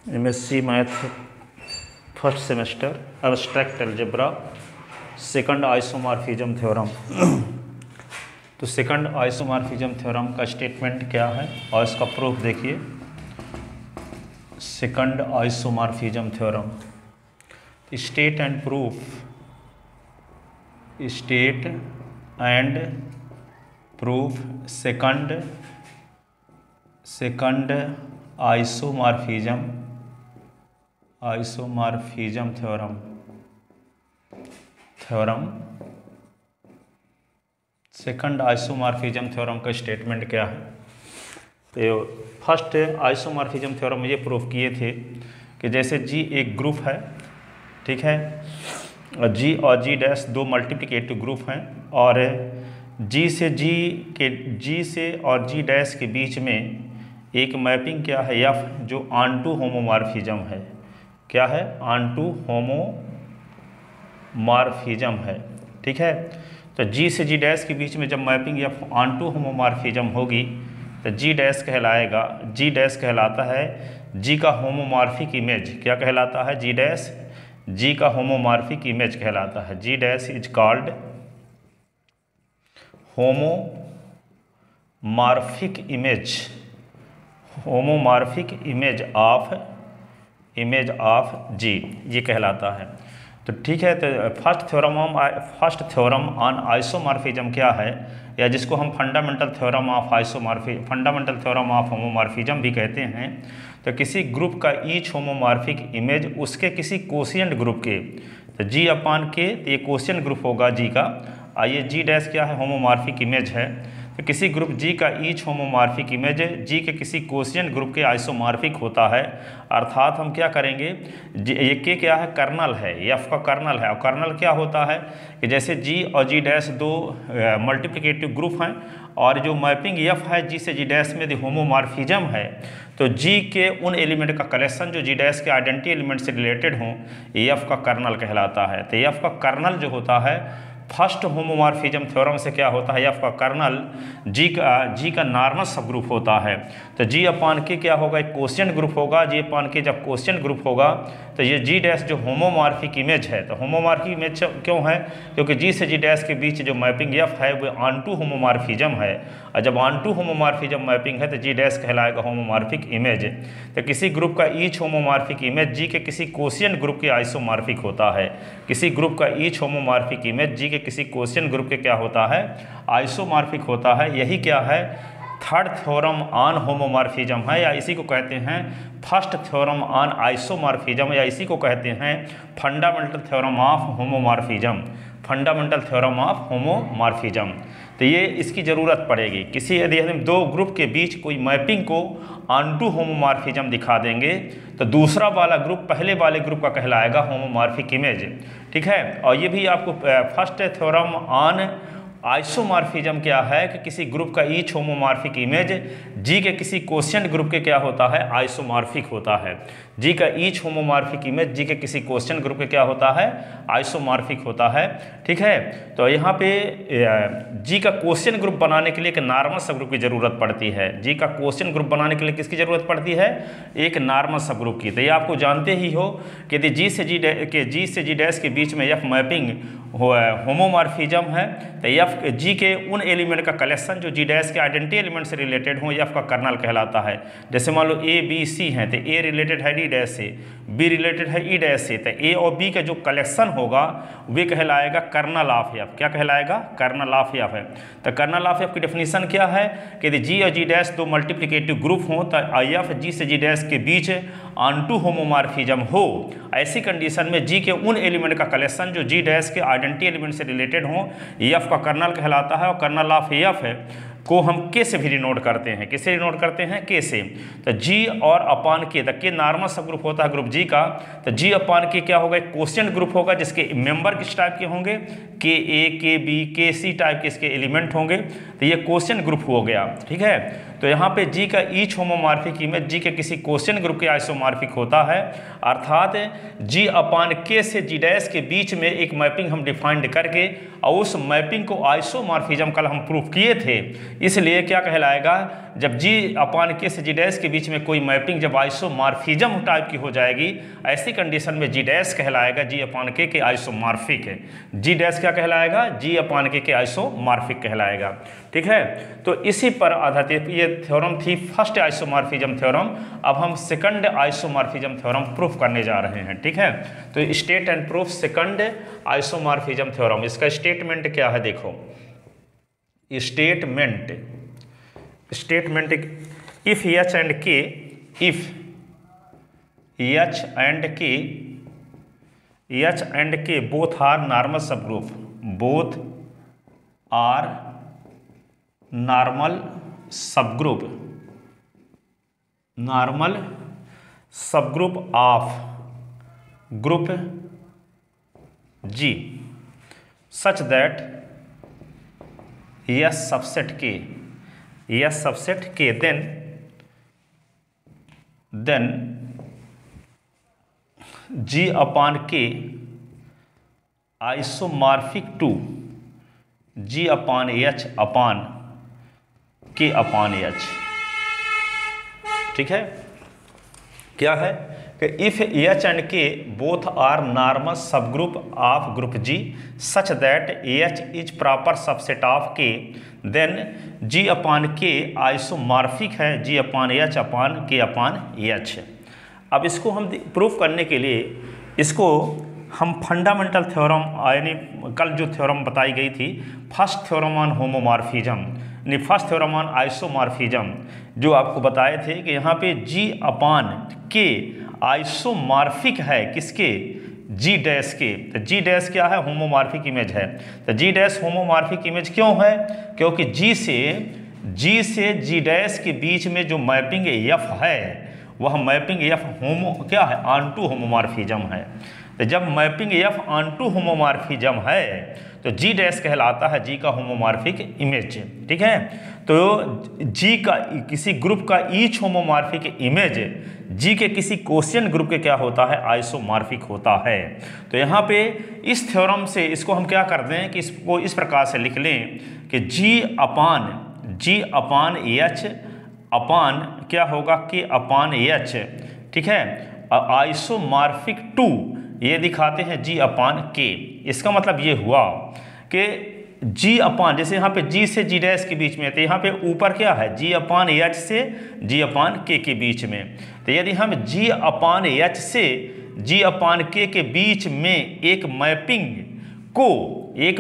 MSc math first semester abstract algebra second isomorphism theorem. तो second isomorphism theorem का statement क्या है और इसका प्रूफ देखिए। Second isomorphism theorem, state and proof, state and proof second isomorphism theorem. Second isomorphism theorem का statement क्या है? तो फर्स्ट आइसोमॉर्फिज्म थ्योरम ये प्रूफ किए थे कि जैसे जी एक ग्रुप है, ठीक है, जी और जी डैश दो मल्टीप्लिकेटिव ग्रुप हैं और जी से और जी डैश के बीच में एक मैपिंग क्या है एफ, जो ऑनटू होमोमॉर्फिज्म है। क्या है? ऑनटू होमोमॉर्फिज्म है, ठीक है। तो जी से जी डैश के बीच में जब मैपिंग एफ ऑनटू होमोमॉर्फिज्म होगी तो जी डैश कहलाएगा, जी डैश कहलाता है जी का होमोमॉर्फिक इमेज। क्या कहलाता है? जी डैश जी का होमोमॉर्फिक इमेज कहलाता है। G dash is called homomorphic image of G, ये कहलाता है। तो ठीक है, तो फर्स्ट थ्योरम ऑन आइसोमॉर्फिज्म क्या है, या जिसको हम फंडामेंटल थ्योरम ऑफ होमोमॉर्फिज्म भी कहते हैं। तो किसी ग्रुप का ईच होमोमॉर्फिक इमेज उसके किसी कोशिएंट ग्रुप के, तो जी अपान के, तो ये कोशिएंट ग्रुप होगा जी का। आइए, जी डैश क्या है? होमोमॉर्फिक इमेज है। तो किसी ग्रुप जी का ईच होमोमॉर्फिक इमेज जी के किसी कोशिएंट ग्रुप के आइसोमॉर्फिक होता है। अर्थात हम क्या करेंगे, ये के क्या है? कर्नल है, एफ का कर्नल है। और कर्नल क्या होता है कि जैसे जी और जी डैश दो मल्टीप्लिकेटिव ग्रुप हैं और जो मैपिंग एफ है जी से जी डैश में यदि होमोमॉर्फिज्म है तो जी के उन एलिमेंट का कलेक्शन जो जी डैश के आइडेंटिटी एलिमेंट से रिलेटेड हों, एफ का कर्नल कहलाता है। तो एफ का कर्नल जो होता है फर्स्ट होमोमॉर्फिज्म थ्योरम से क्या होता है, एफ का कर्नल जी का नॉर्मल सब ग्रुप होता है। तो जी अपान के क्या होगा? एक कोशिएंट ग्रुप होगा। जी अपान के जब कोशिएंट ग्रुप होगा तो ये जी डैश जो होमोमॉर्फिक इमेज है, तो होमोमॉर्फिक इमेज क्यों है? क्योंकि जी से जी डैश के बीच जो मैपिंग एफ है वो ऑनटू होमोमॉर्फिज्म है, और जब ऑनटू होमोमॉर्फिज्म मैपिंग है तो जी डैश कहलाएगा होमोमॉर्फिक इमेज। तो किसी ग्रुप का ईच होमोमॉर्फिक इमेज जी के किसी कोशिएंट ग्रुप के आइसोमॉर्फिक होता है। किसी ग्रुप का ईच होमोमॉर्फिक इमेज जी के किसी कोशिएंट ग्रुप के क्या होता है? आइसोमॉर्फिक होता है। यही क्या है? थर्ड थ्योरम ऑन होमोमॉर्फिज्म है, या इसी को कहते हैं फर्स्ट थ्योरम ऑन आइसोमॉर्फिज्म, या इसी को कहते हैं फंडामेंटल थ्योरम ऑफ होमोमॉर्फिज्म। तो ये इसकी ज़रूरत पड़ेगी किसी, यदि हम दो ग्रुप के बीच कोई मैपिंग को ऑनटू होमोमॉर्फिज्म दिखा देंगे तो दूसरा वाला ग्रुप पहले वाले ग्रुप का कहलाएगा होमोमॉर्फिक इमेज, ठीक है। और ये भी आपको फर्स्ट थ्योरम ऑन आइसोमॉर्फिज्म क्या है कि किसी ग्रुप का ईच होमोमॉर्फिक इमेज जी के किसी कोशिएंट ग्रुप के क्या होता है? आइसोमॉर्फिक होता है। जी का ईच होमोमॉर्फिक इमेज जी के किसी कोशिएंट ग्रुप के क्या होता है? आइसोमॉर्फिक होता है, ठीक है। तो यहाँ पे जी का कोशिएंट ग्रुप बनाने के लिए एक नॉर्मल सब ग्रुप की जरूरत पड़ती है। जी का कोशिएंट ग्रुप बनाने के लिए किसकी जरूरत पड़ती है? एक नॉर्मल सब ग्रुप की। तो ये आपको जानते ही हो कि यदि जी से जी डैश के बीच में एफ मैपिंग होमोमॉर्फिज्म है तो एफ जी के उन एलिमेंट का कलेक्शन जो जी डैश के आइडेंटिटी एलिमेंट से रिलेटेड हो, एफ का कर्नल कहलाता है। जैसे मान लो ए बी सी हैं, तो ए रिलेटेड है डी डैश से, बी रिलेटेड है ई डैश से, तो ए और बी का जो कलेक्शन होगा वे कहलाएगा कर्नल ऑफ एफ। क्या कहलाएगा? कर्नल ऑफ एफ है। तो कर्नल ऑफ एफ की डेफिनेशन क्या है कि यदि जी और जी डैश दो मल्टीप्लिकेटिव ग्रुप हों तो एफ जी से जी डैश के बीच ऑनटू होमोमॉर्फिज्म हो, ऐसी कंडीशन में जी के उन एलिमेंट का कलेक्शन जो जी डैश के आइडेंटिटी एलिमेंट से रिलेटेड हों, एफ का कर्नल कहलाता है। और कर्नल ऑफ एफ है को हम के से भी डिनोट करते हैं। किससे डिनोट करते हैं? के से। तो जी और अपान के, तो के नॉर्मल सब ग्रुप होता है ग्रुप जी का, तो जी अपान के क्या होगा? एक कोशिएंट ग्रुप होगा जिसके मेंबर किस टाइप के होंगे? के ए, के बी, के सी टाइप के इसके एलिमेंट होंगे। तो ये कोशिएंट ग्रुप हो गया, ठीक है। तो यहाँ पे जी का ईच होमोमॉर्फिक इमेज जी के किसी कोशिएंट ग्रुप के आइसोमॉर्फिक होता है। अर्थात जी अपान के से जी डैश के बीच में एक मैपिंग हम डिफाइंड करके और उस मैपिंग को आइसोमॉर्फिज्म कल हम प्रूफ किए थे इसलिए क्या कहलाएगा, जब जी अपान के से जी डैश के बीच में कोई मैपिंग जब आइसोमॉर्फिज्म टाइप की हो जाएगी, ऐसी कंडीशन में जी डैश कहलाएगा जी अपान के आइसोमॉर्फिक है। जी डैश क्या कहलाएगा, जी अपान के आइसोमॉर्फिक कहलाएगा। ठीक है, तो इसी पर आधारित ये थ्योरम थी फर्स्ट आइसोमॉर्फिज्म थ्योरम। अब हम सेकंड आइसोमॉर्फिज्म थ्योरम प्रूफ करने जा रहे हैं। ठीक है, तो state and proof second isomorphism theorem. इसका स्टेटमेंट क्या है, देखो statement if H and K, if H and K both are normal सब ग्रुप, बोथ आर नॉर्मल सब group of group G such that yes subset K then G upon K isomorphic to G upon H upon K upon H. ठीक है, क्या है कि if H and K both are normal सब group of group G such that H is proper subset of K, then G upon K isomorphic है जी upon H upon K upon H. अब इसको हम प्रूफ करने के लिए इसको हम फंडामेंटल थ्योरम यानी कल जो थ्योरम बताई गई थी फर्स्ट थ्योरम ऑन होमोमॉर्फिज्म यानी फर्स्ट थ्योरम ऑन आइसोमॉर्फिज्म, जो आपको बताए थे कि यहाँ पे जी अपान के आइसोमॉर्फिक है किसके, जी डैश के। तो जी डैश क्या है, होमोमॉर्फिक इमेज है। तो जी डैश होमोमॉर्फिक इमेज क्यों है, क्योंकि जी से जी डैश के बीच में जो मैपिंग एफ है वह मैपिंग एफ होमो क्या है, ऑनटू होमोमॉर्फिज्म है। तो जब मैपिंग एफ ऑनटू होमोमॉर्फिज्म है तो जी डैश कहलाता है जी का होमोमॉर्फिक इमेज। ठीक है, तो जी का किसी ग्रुप का ईच होमोमॉर्फिक इमेज जी के किसी कोशियन ग्रुप के क्या होता है, आइसोमॉर्फिक होता है। तो यहाँ पे इस थ्योरम से इसको हम क्या करते हैं कि इसको इस प्रकार से लिख लें कि जी अपान एच अपान क्या होगा कि अपान एच। ठीक है, आइसोमॉर्फिक टू ये दिखाते हैं जी अपान के। इसका मतलब ये हुआ कि जी अपान, जैसे यहाँ पे जी से जी डैश के बीच में, तो यहाँ पे ऊपर क्या है, जी अपान एच से जी अपान के बीच में। तो यदि हम जी अपान एच से जी अपान के बीच में एक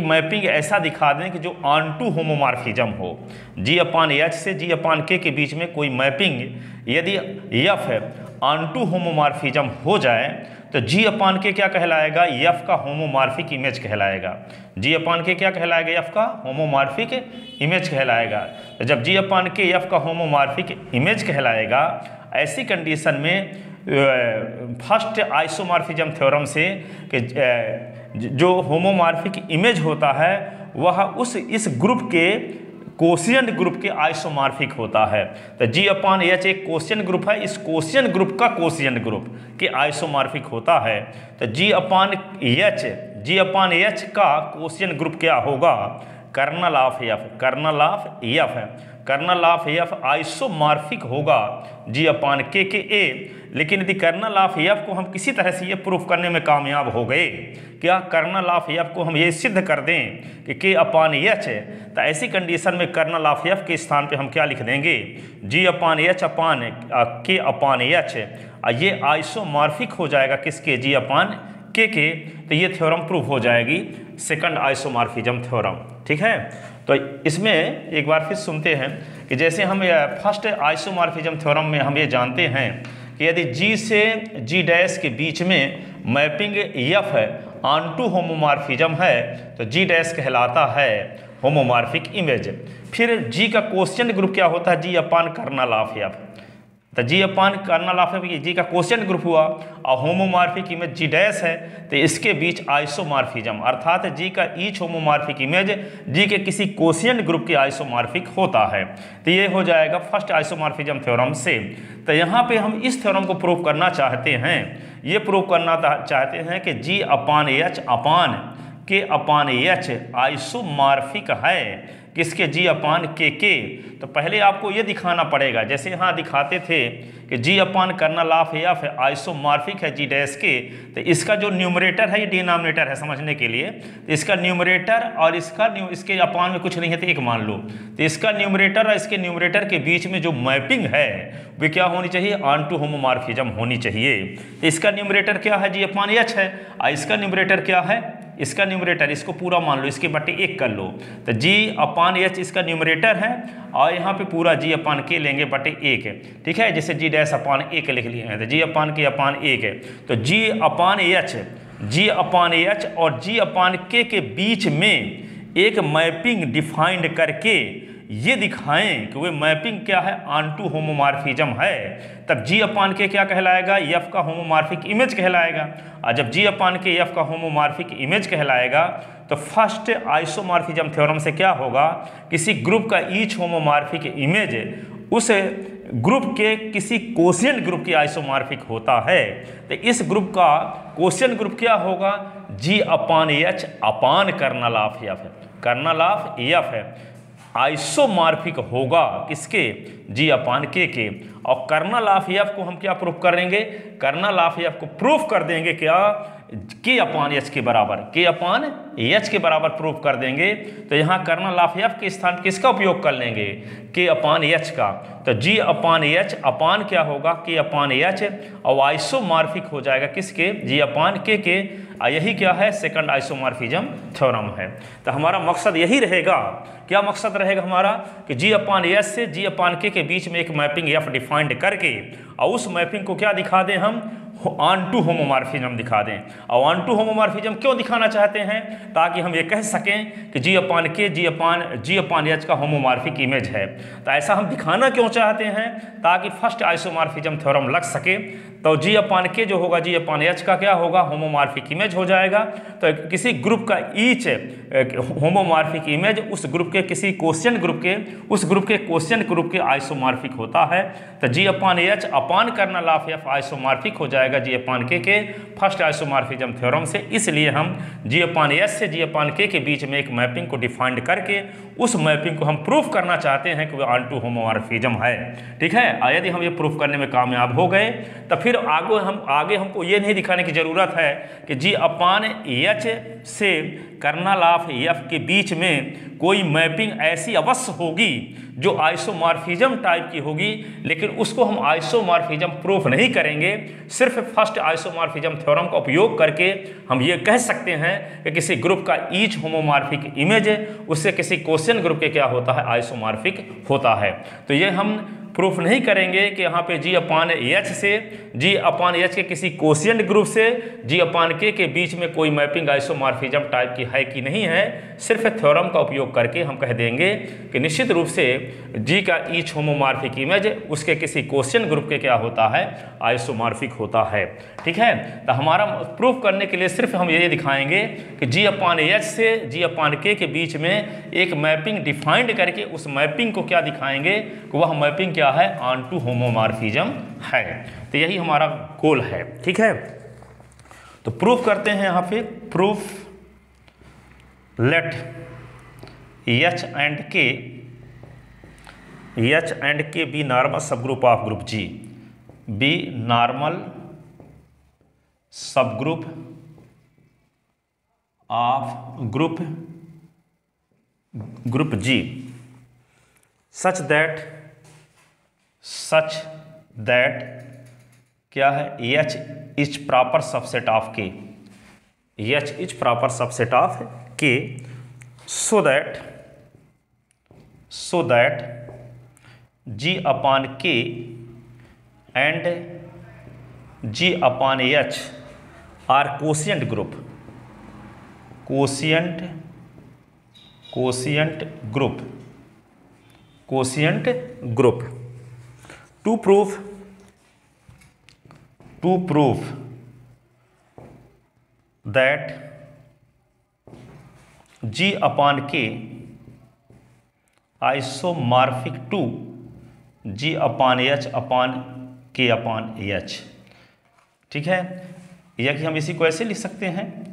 मैपिंग ऐसा दिखा दें कि जो ऑनटू होमोमॉर्फिज्म हो, जी अपान एच से जी अपान के बीच में कोई मैपिंग यदि एफ है ऑनटू होमोमॉर्फिज्म हो जाए तो जी अपान के क्या कहलाएगा, एफ का होमोमॉर्फिक इमेज कहलाएगा। जी अपान के क्या कहलाएगा, एफ का होमोमॉर्फिक इमेज कहलाएगा। तो जब जी अपान के एफ का होमोमॉर्फिक इमेज कहलाएगा, ऐसी कंडीशन में फर्स्ट आइसोमॉर्फिज्म थ्योरम से कि जो होमोमॉर्फिक इमेज होता है वह इस ग्रुप के कोशियन ग्रुप के आइसोमॉर्फिक होता है। तो जी अपान एच एक कोशियन ग्रुप है, इस कोशियन ग्रुप का कोशियन ग्रुप के आइसोमॉर्फिक होता है। तो जी अपान एच का कोशियन ग्रुप क्या होगा, कर्नल ऑफ एफ आइसोमॉर्फिक होगा जी अपान के ए। लेकिन यदि कर्नल ऑफ एफ को हम किसी तरह से ये प्रूफ करने में कामयाब हो गए, क्या कर्नल ऑफ एफ को हम ये सिद्ध कर दें कि के अपान एच है, तो ऐसी कंडीशन में कर्नल ऑफ एफ के स्थान पे हम क्या लिख देंगे, जी upon H upon K upon H, ये आइसोमॉर्फिक हो जाएगा किसके, जी अपान के। तो ये थ्योरम प्रूफ हो जाएगी सेकंड आइसोमॉर्फिज्म थ्योरम। ठीक है, तो इसमें एक बार फिर सुनते हैं कि जैसे हम फर्स्ट आइसोमॉर्फिज्म थ्योरम में हम ये जानते हैं कि यदि जी से जी डैश के बीच में मैपिंग एफ है ऑनटू होमोमॉर्फिज्म है तो जी डैश कहलाता है होमोमॉर्फिक इमेज। फिर जी का कोशियन ग्रुप क्या होता है, जी अपान कर्नल ऑफ एफ। तो G upon kernel of F G का कोशियन ग्रुप हुआ और होमोमॉर्फिक इमेज जी डैश है, तो इसके बीच आइसोमॉर्फिज्म अर्थात जी का ईच होमोमॉर्फिक इमेज जी के किसी कोशियन ग्रुप के आइसोमॉर्फिक होता है। तो ये हो जाएगा फर्स्ट आइसोमॉर्फिज्म थ्योरम से। तो यहाँ पे हम इस थ्योरम को प्रूव करना चाहते हैं, ये प्रूव करना चाहते हैं कि जी upon H upon K upon H isomorphic है किसके, जी अपान के। तो पहले आपको ये दिखाना पड़ेगा, जैसे यहाँ दिखाते थे कि जी अपान कर्नल ऑफ एफ आइसोमॉर्फिक है जी डैश के, तो इसका जो न्यूमरेटर है ये डिनोमिनेटर है समझने के लिए, तो इसका न्यूमरेटर और इसके अपान में कुछ नहीं है तो एक मान लो, तो इसका न्यूमरेटर और इसके न्यूमरेटर के बीच में जो मैपिंग है वे क्या होनी चाहिए, ऑन टू होमोमॉर्फिज्म होनी चाहिए। तो इसका न्यूमरेटर क्या है, जी अपान एच है, और इसका न्यूमरेटर क्या है, इसका न्यूमरेटर इसको पूरा मान लो, इसके बटे 1 कर लो, तो जी अपान एच इसका न्यूमरेटर है और यहाँ पे पूरा जी अपान के लेंगे बटे 1 है, ठीक है। जैसे जी डैश अपान 1 लिख लिए हैं तो जी अपान के अपान 1 है, तो जी अपान एच और जी अपान के बीच में एक मैपिंग डिफाइंड करके ये दिखाएं कि वो मैपिंग क्या है, ऑन टू होमोमॉर्फिज्म है, तब जी अपान के क्या कहलाएगा, एफ का होमोमॉर्फिक इमेज कहलाएगा। और जब जी अपान के एफ का होमोमॉर्फिक इमेज कहलाएगा तो फर्स्ट आइसोमॉर्फिज्म थ्योरम से क्या होगा, किसी ग्रुप का ईच होमोमॉर्फिक इमेज उस ग्रुप के किसी कोशिएंट ग्रुप की आइसोमॉर्फिक होता है, तो इस ग्रुप का कोशिएंट ग्रुप क्या होगा, G upon H upon kernel of F है, कर्नल ऑफ एफ है, आइसोमॉर्फिक होगा किसके, जी अपान के। और कर्नल ऑफ एफ को हम क्या प्रूफ करेंगे, कर्नल ऑफ एफ को प्रूफ कर देंगे क्या, के अपान एच के बराबर, के अपान एच के बराबर प्रूफ कर देंगे। तो यहाँ कर्नल ऑफ एफ के स्थान किसका उपयोग कर लेंगे, के अपान एच का, तो जी अपान एच अपान क्या होगा, के अपान एच, और आइसोमॉर्फिक हो जाएगा किसके, जी अपान के। यही क्या है, सेकंड आइसोमॉर्फिज्म थ्योरम है। तो हमारा मकसद यही रहेगा, क्या मकसद रहेगा हमारा, कि जी अपान एच से जी अपान के बीच में एक मैपिंग एफ डिफाइंड करके और उस मैपिंग को क्या दिखा दें हम, ऑन टू होमोमॉर्फिज्म दिखा दें। और ऑन टू होमोमॉर्फिज्म क्यों दिखाना चाहते हैं, ताकि हम ये कह सकें कि जी अपान के जी अपान एच का होमोमॉर्फिक इमेज है। तो ऐसा हम दिखाना क्यों चाहते हैं, ताकि फर्स्ट आइसोमॉर्फिज्म थ्योरम लग सके। तो जी अपान के जो होगा, जी अपान एच का क्या होगा, होमोमॉर्फिक इमेज हो जाएगा। तो किसी ग्रुप का ईच होमोमॉर्फिक इमेज उस ग्रुप के किसी कोशिएंट ग्रुप के, उस ग्रुप के कोशिएंट ग्रुप के आइसोमॉर्फिक होता है। तो G upon H upon kernel of F isomorphic हो जाएगा जी अपान के फर्स्ट आइसोमॉर्फिज्म थ्योरम से। इसलिए हम जी अपान एच से जी अपान के बीच में एक मैपिंग को डिफाइंड करके उस मैपिंग को हम प्रूफ करना चाहते हैं कि वो ऑन टू होमोमॉर्फिज्म है, ठीक है। यदि हम ये प्रूफ करने में कामयाब हो गए तो फिर आगे हमको ये नहीं दिखाने की ज़रूरत है कि जी अपान एच से कर्नल ऑफ एफ के बीच में कोई मैपिंग ऐसी अवश्य होगी जो आइसोमॉर्फिज्म टाइप की होगी, लेकिन उसको हम आइसोमॉर्फिज्म प्रूफ नहीं करेंगे। सिर्फ फर्स्ट आइसोमॉर्फिज्म थ्योरम का उपयोग करके हम ये कह सकते हैं कि किसी ग्रुप का ईच होमोमॉर्फिक इमेज उससे किसी कोशिएंट ग्रुप के क्या होता है, आइसोमॉर्फिक होता है। तो ये हम प्रूफ नहीं करेंगे कि यहाँ पे जी अपान एच से जी अपान एच के किसी कोशिएंट ग्रुप से जी अपान के बीच में कोई मैपिंग आइसोमॉर्फिज्म टाइप की है कि नहीं है। सिर्फ थ्योरम का उपयोग करके हम कह देंगे कि निश्चित रूप से जी का ईच होमोमॉर्फिक इमेज उसके किसी कोशिएंट ग्रुप के क्या होता है, आइसोमॉर्फिक होता है, ठीक है। तो हमारा प्रूफ करने के लिए सिर्फ हम ये दिखाएंगे कि जी अपान एच से जी अपान के बीच में एक मैपिंग डिफाइंड करके उस मैपिंग को क्या दिखाएंगे कि वह मैपिंग क्या है, ऑन टू होमोमॉर्फिज्म है। तो यही हमारा गोल है, ठीक है। तो प्रूफ करते हैं यहाँ पे, proof let H and K be normal सब group of group G, be normal सब group of group G such that क्या है, H is proper subset of K, H is proper subset of K, so that G upon K and G upon H are quotient group to prove that G upon K isomorphic to G upon H upon K upon H, ठीक है। या कि हम इसी को ऐसे लिख सकते हैं,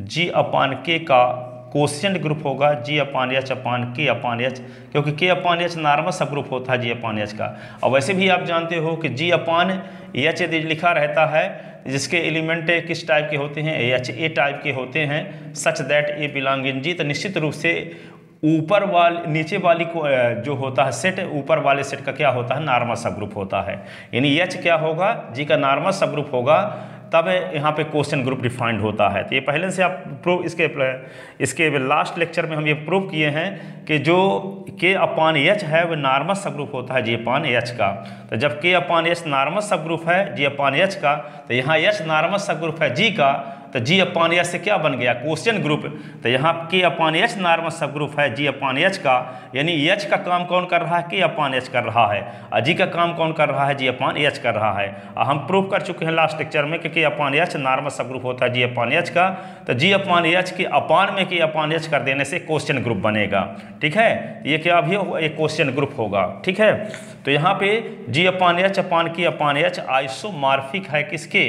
G upon K का कोशिएंट ग्रुप होगा G/H अपान K/H, क्योंकि K/H नॉर्मल सब ग्रुप होता है G/H का। और वैसे भी आप जानते हो कि G/H यदि लिखा रहता है जिसके एलिमेंट किस टाइप के होते हैं, HA टाइप के होते हैं, such that A belong in G, तो निश्चित रूप से ऊपर वाले नीचे वाली को जो होता है सेट, ऊपर वाले सेट का क्या होता है, नॉर्मल सब ग्रुप होता है। यानी H क्या होगा, G का नॉर्मल सब ग्रुप होगा, तब यहाँ पे क्वेश्चन ग्रुप डिफाइंड होता है। तो ये पहले से आप प्रूव इसके लास्ट लेक्चर में हम ये प्रूव किए हैं कि जो K/H है वो नॉर्मल सब ग्रुप होता है G/H का। तो जब K/H नॉर्मल सब ग्रुप है G/H का, तो यहाँ H नॉर्मल सब ग्रुप है G का, तो G/H से क्या बन गया, क्वेश्चन ग्रुप। तो यहाँ K/H नॉर्मल सब ग्रुप है G/H का, यानी H का काम कौन कर रहा है, K/H कर रहा है, और G का काम कौन कर रहा है, G/H कर रहा है। और हम प्रूव कर चुके हैं लास्ट लेक्चर में कि K/H नॉर्मल सब ग्रुप होता है G/H का। तो G/H के अपान में K/H कर देने से क्वेश्चन ग्रुप बनेगा। ठीक है, ये क्या भी होगा, ये क्वेश्चन ग्रुप होगा। ठीक है, तो यहाँ पे G/H अपान K/H आइसोमॉर्फिक है किसके,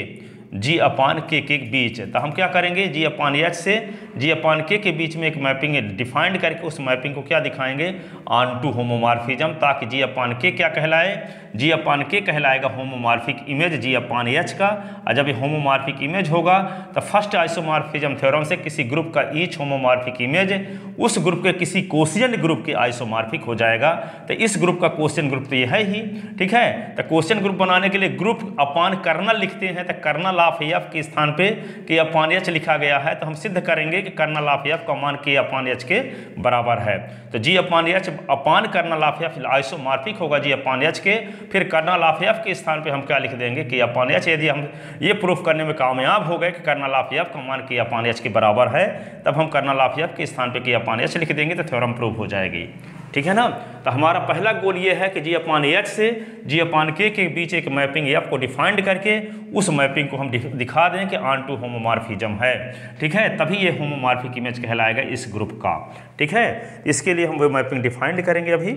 G/K के बीच। तो हम क्या करेंगे, G/H से G/K के बीच में एक मैपिंग डिफाइंड करके उस मैपिंग को क्या दिखाएंगे, ऑनटू होमोमॉर्फिज्म, ताकि G/K क्या कहलाए, G/K कहलाएगा होमोमॉर्फिक इमेज G/H का। और जब ये होमोमॉर्फिक इमेज होगा तो फर्स्ट आइसोमॉर्फिज्म थ्योरम से किसी ग्रुप का ईच होमोमॉर्फिक इमेज उस ग्रुप के किसी कोशिएंट ग्रुप के आइसोमॉर्फिक हो जाएगा। तो इस ग्रुप का क्वेश्चन ग्रुप तो ये है ही। ठीक है, तो क्वेश्चन ग्रुप बनाने के लिए ग्रुप अपान कर्नल लिखते हैं, तो कर्नल ऑफ F के स्थान पे K/H लिखा गया है, तो हम सिद्ध करेंगे कि कर्नल ऑफ F का मान K/H के बराबर है। तो G/H upon kernel of F isomorphic होगा G/H के, फिर कर्नल ऑफ F के स्थान पे हम क्या लिख देंगे, K/H। यदि हम ये प्रूफ करने में कामयाब हो गए कि कर्नल ऑफ F का मान K/H के बराबर है, तब हम कर्नल ऑफ F के स्थान पे K/H लिख देंगे, तो थ्योरम प्रूव हो जाएगी। ठीक है ना। तो हमारा पहला गोल ये है कि G/H से G/K के बीच एक मैपिंग F को डिफाइंड करके उस मैपिंग को हम दिखा दें कि ऑन टू होमोमॉर्फिज्म है। ठीक है, तभी ये होमोमॉर्फिक इमेज कहलाएगा इस ग्रुप का। ठीक है, इसके लिए हम वो मैपिंग डिफाइंड करेंगे अभी।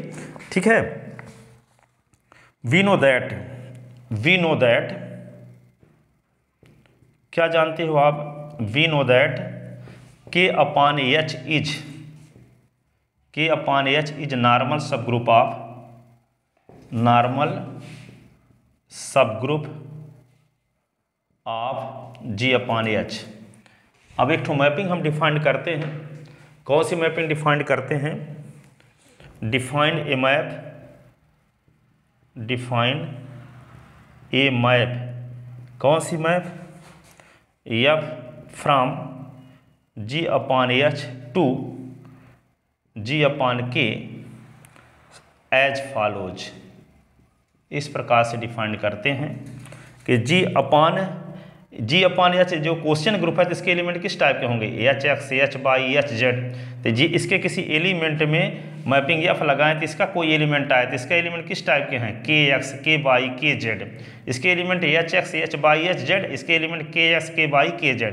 ठीक है, वी नो दैट क्या जानते हो आप, we know that K/H is normal सब ग्रुप ऑफ G/H। अब एक ठो मैपिंग हम डिफाइंड करते हैं। कौन सी मैपिंग डिफाइंड करते हैं, डिफाइन ए मैप, कौन सी map, F from G/H to G/K as follows. इस प्रकार से डिफाइंड करते हैं कि G/H जो क्वेश्चन ग्रुप है तो इसके एलिमेंट किस टाइप के होंगे, HX, HY, HZ। तो जी इसके किसी एलिमेंट में मैपिंग F लगाएं तो इसका कोई एलिमेंट आए तो इसका एलिमेंट किस टाइप के हैं, KX, KY, KZ। इसके एलिमेंट HX, HY, HZ, इसके एलिमेंट KX, KY, KZ।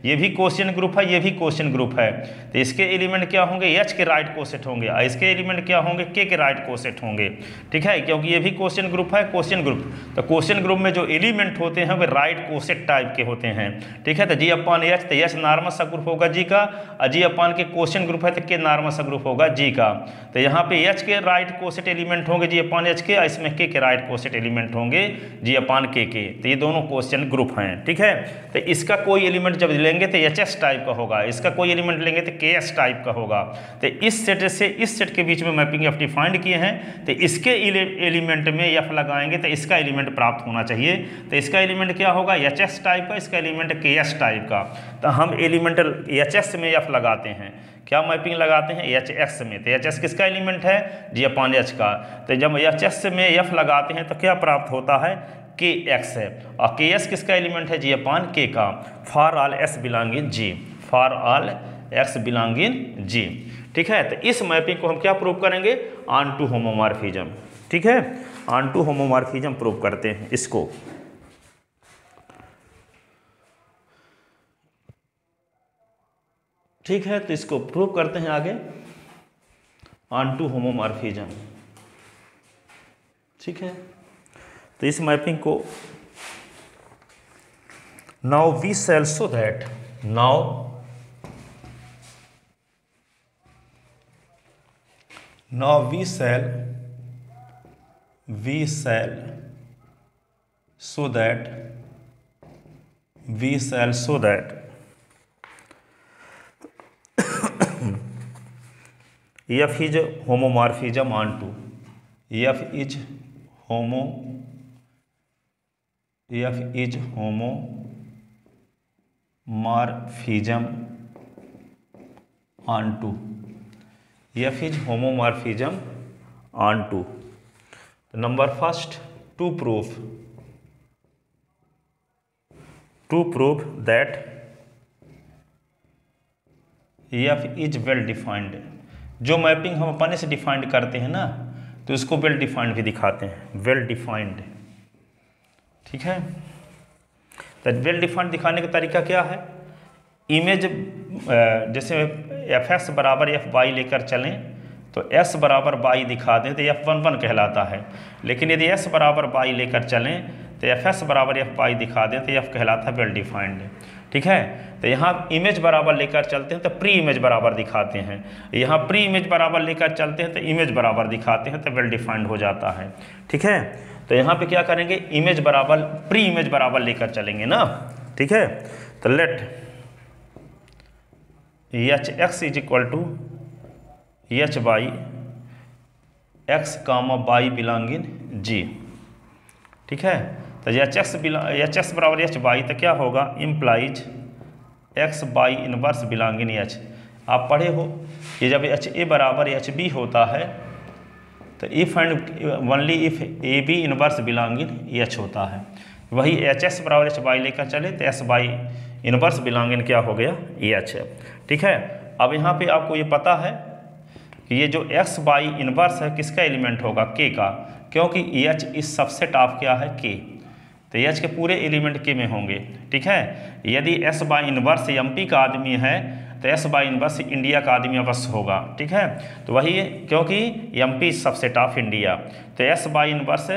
ये भी क्वेश्चन ग्रुप है, ये भी क्वेश्चन ग्रुप है। तो इसके एलिमेंट क्या होंगे, H के राइट कोसेट होंगे, और इसके एलिमेंट क्या होंगे, K के राइट कोसेट होंगे। ठीक है, क्योंकि ये भी क्वेश्चन ग्रुप है, क्वेश्चन ग्रुप। तो क्वेश्चन ग्रुप में जो एलिमेंट होते हैं वे राइट कोसेट टाइप के होते हैं। ठीक है, तो G/H तो H नॉर्मल सब ग्रुप होगा G का, और G/K क्वेश्चन ग्रुप है तो K नॉर्मल सब ग्रुप होगा G का। तो यहाँ पे H के राइट कोसेट एलिमेंट होंगे G/H के, और इसमें K के राइट कोसेट एलिमेंट होंगे G/K के। तो ये दोनों क्वेश्चन ग्रुप हैं। ठीक है, तो इसका कोई एलिमेंट जब लेंगे तो HS टाइप का होगा, इसका कोई एलिमेंट लेंगे तो KS टाइप का होगा। तो इस सेट से इस सेट के बीच में मैपिंग F डिफाइंड किए हैं, तो इसके एलिमेंट में F लगाएंगे तो इसका एलिमेंट प्राप्त होना चाहिए। तो इसका एलिमेंट क्या होगा, HS टाइप का, इसका एलिमेंट KS टाइप का। तो हम एलिमेंट HS में F लगाते हैं, क्या मैपिंग लगाते हैं HS में। तो HS किसका एलिमेंट है, G/H का। तो जब HS में F लगाते हैं तो क्या प्राप्त होता है, KX है, और KS किसका एलिमेंट है, G/K का। For all S belong in G, for all X belong in G। ठीक है, तो इस मैपिंग को हम क्या प्रूव करेंगे, ऑन टू होमोमॉर्फिज्म। ठीक है, ऑन टू होमोमॉर्फिज्म प्रूव करते हैं इसको। ठीक है, तो इसको प्रूव करते हैं आगे, ऑन टू होमोमॉर्फिज्म। ठीक है, तो इस मैपिंग को now we shall show that, now now we shall so that f is homomorphism onto f is homomorphism onto number first to prove that f is well defined। जो mapping हम अपने से defined करते हैं ना, तो इसको वेल डिफाइंड भी दिखाते हैं, वेल डिफाइंड। ठीक है, तो वेल डिफाइंड दिखाने का तरीका क्या है? इमेज जैसे fx बराबर fy लेकर चलें तो s बराबर y दिखा दें तो f11 कहलाता है, लेकिन यदि s बराबर y लेकर चलें तो fs बराबर fy दिखा दें तो f कहलाता है वेल डिफाइंड। ठीक है, तो यहाँ इमेज बराबर लेकर चलते हैं तो प्री इमेज बराबर दिखाते हैं, यहाँ प्री इमेज बराबर लेकर चलते हैं तो इमेज बराबर दिखाते हैं, तो वेल डिफाइंड हो जाता है। ठीक है, तो यहाँ पे क्या करेंगे? इमेज बराबर प्री इमेज बराबर लेकर चलेंगे ना। ठीक है, तो let hx is equal to H Y X comma Y belong in G. ठीक है, तो एच एक्स बराबर एच बाई तो क्या होगा? Implies X Y inverse belong in H. आप पढ़े हो कि जब एच ए बराबर एच बी होता है तो if and only if A B inverse belong in H होता है। वही एच एक्स बराबर एच बाई लेकर चले तो S by inverse belong in क्या हो गया? एच है। ठीक है, अब यहाँ पे आपको ये पता है कि ये जो एक्स बाई इनवर्स है किसका एलिमेंट होगा? के का, क्योंकि एच इस सबसेट ऑफ क्या है? के। तो एच के पूरे एलिमेंट के में होंगे। ठीक है, यदि एस बाई इनवर्स एमपी का आदमी है तो एस बाई इनवर्स इंडिया का आदमी अवश्य होगा। ठीक है, तो वही क्योंकि एमपी सबसेट ऑफ इंडिया, तो एस बाई इनवर्स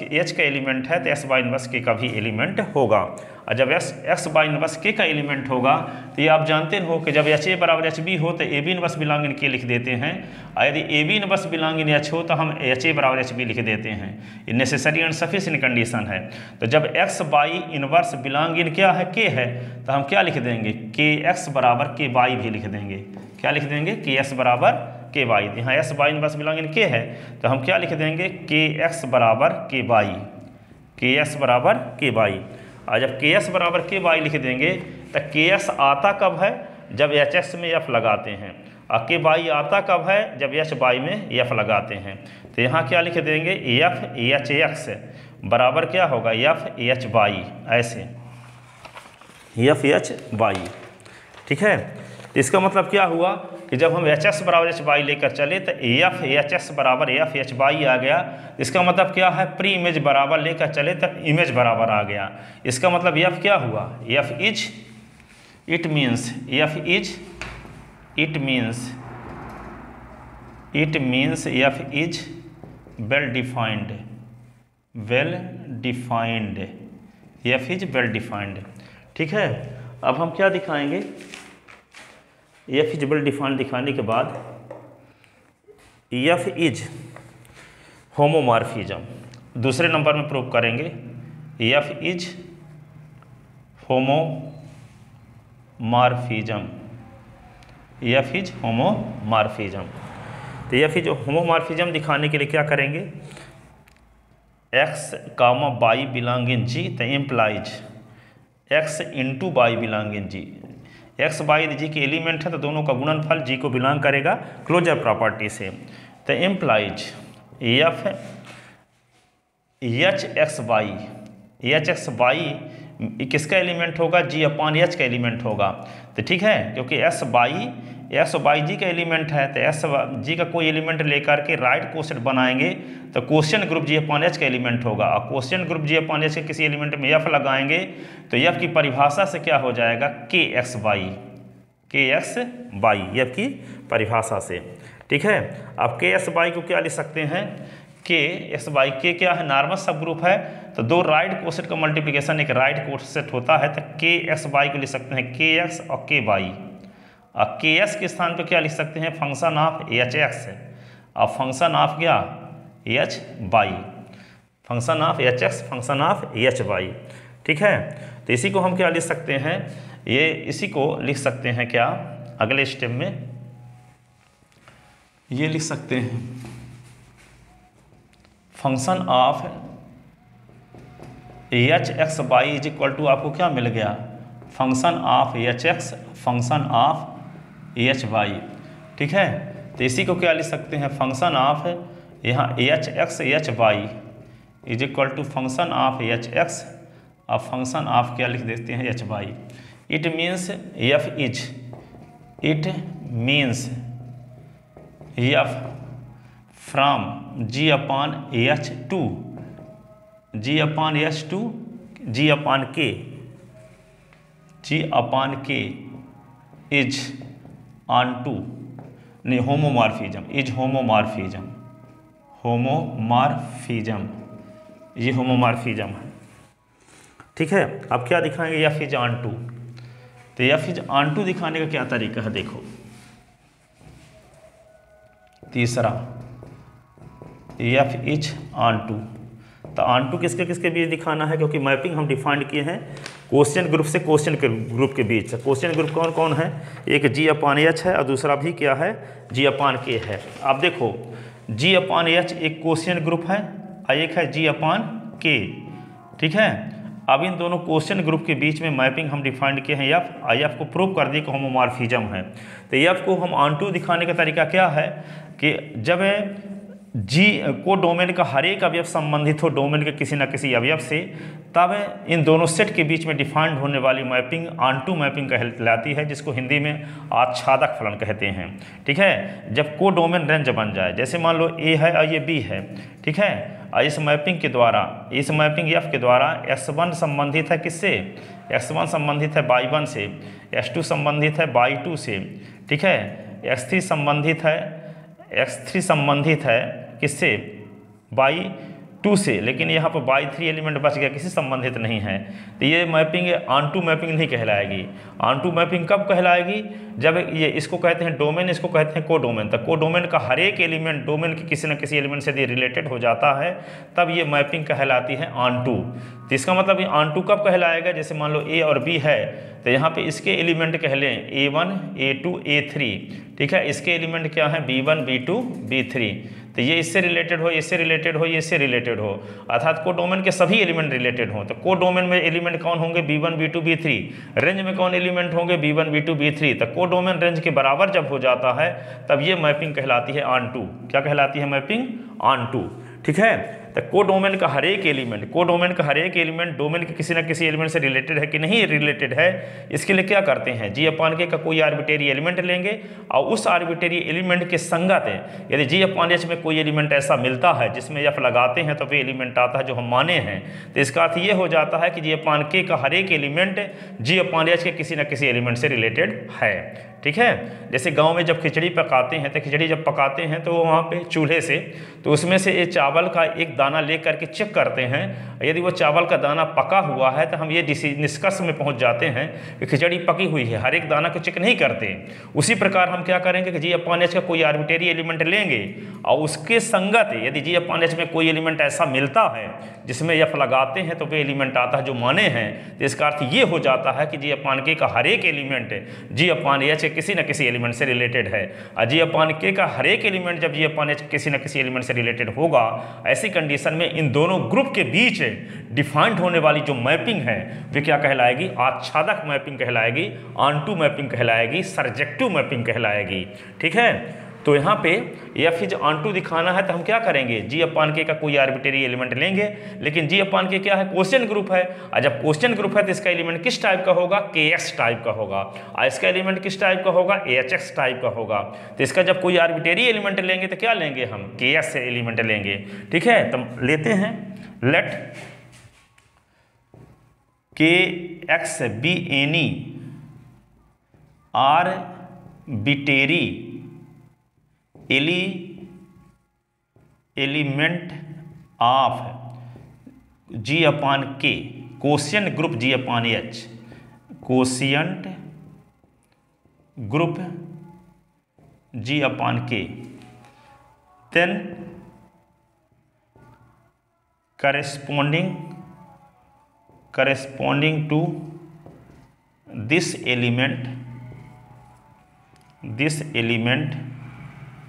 एच का एलिमेंट है तो एस बाई इनवर्स के का भी एलिमेंट होगा। और जब एक्स बाई इनवर्स के का एलिमेंट होगा तो ये आप जानते हो कि जब एच ए बराबर एच बी हो तो A B inverse belong in K लिख देते हैं, और यदि A B inverse belong in H हो तो हम एच ए बराबर एच बी लिख देते हैं। ये नेसेसरी एंड सफिशिएंट कंडीशन है। तो जब x Y inverse belong in क्या है? के है, तो हम क्या लिख देंगे? के एक्स बराबर के वाई भी लिख देंगे। क्या लिख देंगे? के एक्स बराबर के वाई। यहाँ S by inverse belong in के है तो हम क्या लिख देंगे? के एक्स बराबर के वाई, के एक्स बराबर के वाई। और जब के एस बराबर के वाई लिख देंगे तो के एस आता कब है? जब एच एस में एफ लगाते हैं, और के वाई आता कब है? जब एच वाई में एफ लगाते हैं। तो यहाँ क्या लिख देंगे? एफ एच एक्स बराबर क्या होगा? एफ एच वाई, ऐसे एफ एच वाई। ठीक है, तो इसका मतलब क्या हुआ कि जब हम एच एस बराबर एच वाई लेकर चले तो एफ एच एस बराबर एफ एच वाई आ गया। इसका मतलब क्या है? प्री इमेज बराबर लेकर चले तब इमेज बराबर आ गया। इसका मतलब एफ क्या हुआ? F is it means F is well defined, F is well defined. ठीक है, अब हम क्या दिखाएंगे? एफ इज वेल डिफाइंड दिखाने के बाद एफ इज होमोमॉर्फिज्म दूसरे नंबर में प्रूव करेंगे। F is homomorphism, F is homomorphism. तो एफ इज होमोमॉर्फिज्म दिखाने के लिए क्या करेंगे? X comma Y belong in G, तो implies X into Y belong in G. X Y G के एलिमेंट है तो दोनों का गुणनफल जी को बिलोंग करेगा क्लोजर प्रॉपर्टी से। तो implies F H x by किसका एलिमेंट होगा? जी अपॉन एच का एलिमेंट होगा। तो ठीक है, क्योंकि एस बाई जी का एलिमेंट है तो एस जी का कोई एलिमेंट लेकर के राइट क्वोशेंट बनाएंगे तो quotient group G upon H का एलिमेंट होगा, और quotient group G upon H के किसी एलिमेंट में एफ लगाएंगे तो एफ की परिभाषा से क्या हो जाएगा? के एक्स बाई, एफ की परिभाषा से। ठीक है, अब के एक्स बाई को क्या लिख सकते हैं? के एक्स बाई के क्या है? नॉर्मल सब ग्रुप है, तो दो राइट क्वोशेंट का मल्टीप्लिकेशन एक राइट क्वोशेंट होता है, तो के एक्स बाई को लिख सकते हैं के एक्स और के बाई, के एस के स्थान पे क्या लिख सकते हैं, फंक्शन ऑफ एच एक्स, अब फंक्शन ऑफ क्या, H Y, function of H X, function of H Y. ठीक है, तो इसी को हम क्या लिख सकते हैं, ये इसी को लिख सकते हैं क्या, अगले स्टेप में ये लिख सकते हैं function of H X Y is equal to, आपको क्या मिल गया, function of H X, function of H Y. ठीक है, तो इसी को क्या लिख सकते हैं, फंक्शन ऑफ यहाँ H X H Y is equal to function of H X और फंक्शन ऑफ क्या लिख देते हैं, H Y. It means F is, it means F from G upon H to, G upon H to, G upon के, जी upon के is on to, नहीं homomorphism, is homomorphism, homomorphism, ये homomorphism है। ठीक है, अब क्या दिखाएंगे, एफ इज ऑन टू, तो एफ इज ऑन टू दिखाने का क्या तरीका है, देखो तीसरा एफ इज ऑन टू, तो ऑन टू किसके किसके बीच दिखाना है, क्योंकि मैपिंग हम डिफाइंड किए हैं क्वेश्चन ग्रुप से क्वेश्चन ग्रुप के बीच। क्वेश्चन ग्रुप कौन कौन है, एक जी अपॉन एच है और दूसरा भी क्या है, जी अपॉन के है। अब देखो जी अपॉन एच एक क्वेश्चन ग्रुप है और एक है जी अपॉन के। ठीक है, अब इन दोनों क्वेश्चन ग्रुप के बीच में मैपिंग हम डिफाइंड किए हैं एफ, आई एफ को प्रूव कर दिए कि होमोमॉर्फिज्म है। तो एफ को हम ऑन टू दिखाने का तरीका क्या है कि जब जी को डोमेन का हर एक अवयव संबंधित हो डोमेन के किसी न किसी अवयव से, तब इन दोनों सेट के बीच में डिफाइंड होने वाली मैपिंग ऑन टू मैपिंग कहलाती है, जिसको हिंदी में आच्छादक फलन कहते हैं। ठीक है, जब को डोमेन रेंज बन जाए, जैसे मान लो ए है और ये बी है। ठीक है, और इस मैपिंग के द्वारा, इस मैपिंग एफ के द्वारा x1 संबंधित है किससे, x1 संबंधित है y1 से, x2 संबंधित है y2 से। ठीक है, x3 संबंधित है, x3 संबंधित है किससे, y2 से, लेकिन यहाँ पर y3 एलिमेंट बच गया, किसी संबंधित नहीं है, तो ये मैपिंग ऑन टू मैपिंग नहीं कहलाएगी। ऑन टू मैपिंग कब कहलाएगी, जब ये इसको कहते हैं डोमेन, इसको कहते हैं को डोमेन। तो को डोमेन का हर एक एलिमेंट डोमेन के किसी न किसी एलिमेंट से यदि रिलेटेड हो जाता है, तब ये मैपिंग कहलाती है ऑन टू। तो इसका मतलब ये ऑन टू कब कहलाएगा, जैसे मान लो ए और बी है, तो यहाँ पे इसके एलिमेंट कह लें A1 A2 A3। ठीक है, इसके एलिमेंट क्या है, B1 B2 B3, तो ये इससे रिलेटेड हो, इससे रिलेटेड हो, ये इससे रिलेटेड हो, अर्थात को डोमेन के सभी एलिमेंट रिलेटेड हों। तो को डोमेन में एलिमेंट कौन होंगे, B1 B2 B3, रेंज में कौन एलिमेंट होंगे, B1 B2 B3। तो को डोमेन रेंज के बराबर जब हो जाता है, तब ये मैपिंग कहलाती है ऑन टू। क्या कहलाती है, मैपिंग ऑन टू। ठीक है, तो को डोमेन का हर एक एलिमेंट, को डोमेन का हर एक एलिमेंट डोमेन के किसी न किसी एलिमेंट से रिलेटेड है कि नहीं रिलेटेड है, इसके लिए क्या करते हैं, जी अपॉन के का कोई आर्बिटेरी एलिमेंट लेंगे और उस आर्बिटेरी एलिमेंट के संगत है, यदि जी अपॉन एच में कोई एलिमेंट ऐसा मिलता है जिसमें एफ लगाते हैं तो वे एलिमेंट आता है जो हम माने हैं। तो इसका अर्थ ये हो जाता है कि जी अपॉन के का हर एक एलिमेंट जी अपॉन एच के किसी न किसी एलिमेंट से रिलेटेड है। ठीक है, जैसे गांव में जब खिचड़ी पकाते हैं, तो खिचड़ी जब पकाते हैं तो वहाँ पे चूल्हे से, तो उसमें से ये चावल का एक दाना ले करके चेक करते हैं, यदि वो चावल का दाना पका हुआ है तो हम ये निष्कर्ष में पहुँच जाते हैं कि खिचड़ी पकी हुई है, हर एक दाना को चेक नहीं करते। उसी प्रकार हम क्या करेंगे कि जी अपॉन एच का कोई आर्बिटेरी एलिमेंट लेंगे और उसके संगत यदि जी अपॉन एच में कोई एलिमेंट ऐसा मिलता है जिसमें एफ लगाते हैं तो वे एलिमेंट आता है जो माने हैं। तो इसका अर्थ ये हो जाता है कि जी अपॉन के का हर एक एलिमेंट जी अपॉन एच किसी न किसी एलिमेंट से रिलेटेड है, और जी अपॉन के का हर एक एलिमेंट जब जी अपॉन एच किसी न किसी एलिमेंट से रिलेटेड होगा, ऐसी कंडीशन में इन दोनों ग्रुप के बीच डिफाइंड होने वाली जो मैपिंग है वे क्या कहलाएगी, आच्छादक मैपिंग कहलाएगी, ऑन टू मैपिंग कहलाएगी, सर्जेक्टिव मैपिंग कहलाएगी। ठीक है, तो यहाँ पे एफ इज ऑन टू दिखाना है तो हम क्या करेंगे, जी अपॉन के का कोई आर्बिटरी एलिमेंट लेंगे, लेकिन जी अपॉन के क्या है, क्वेश्चन ग्रुप है, और जब क्वेश्चन ग्रुप है तो इसका एलिमेंट किस टाइप का होगा, के एक्स टाइप का होगा, और इसका एलिमेंट किस टाइप का होगा, एच एक्स टाइप का होगा। तो इसका जब कोई आर्बिटरी एलिमेंट लेंगे तो क्या लेंगे हम, के एक्स एलिमेंट लेंगे। ठीक है, तो लेते हैं, let K X be any arbitrary element of G upon K, quotient group G upon H, quotient group G upon K, then corresponding to this element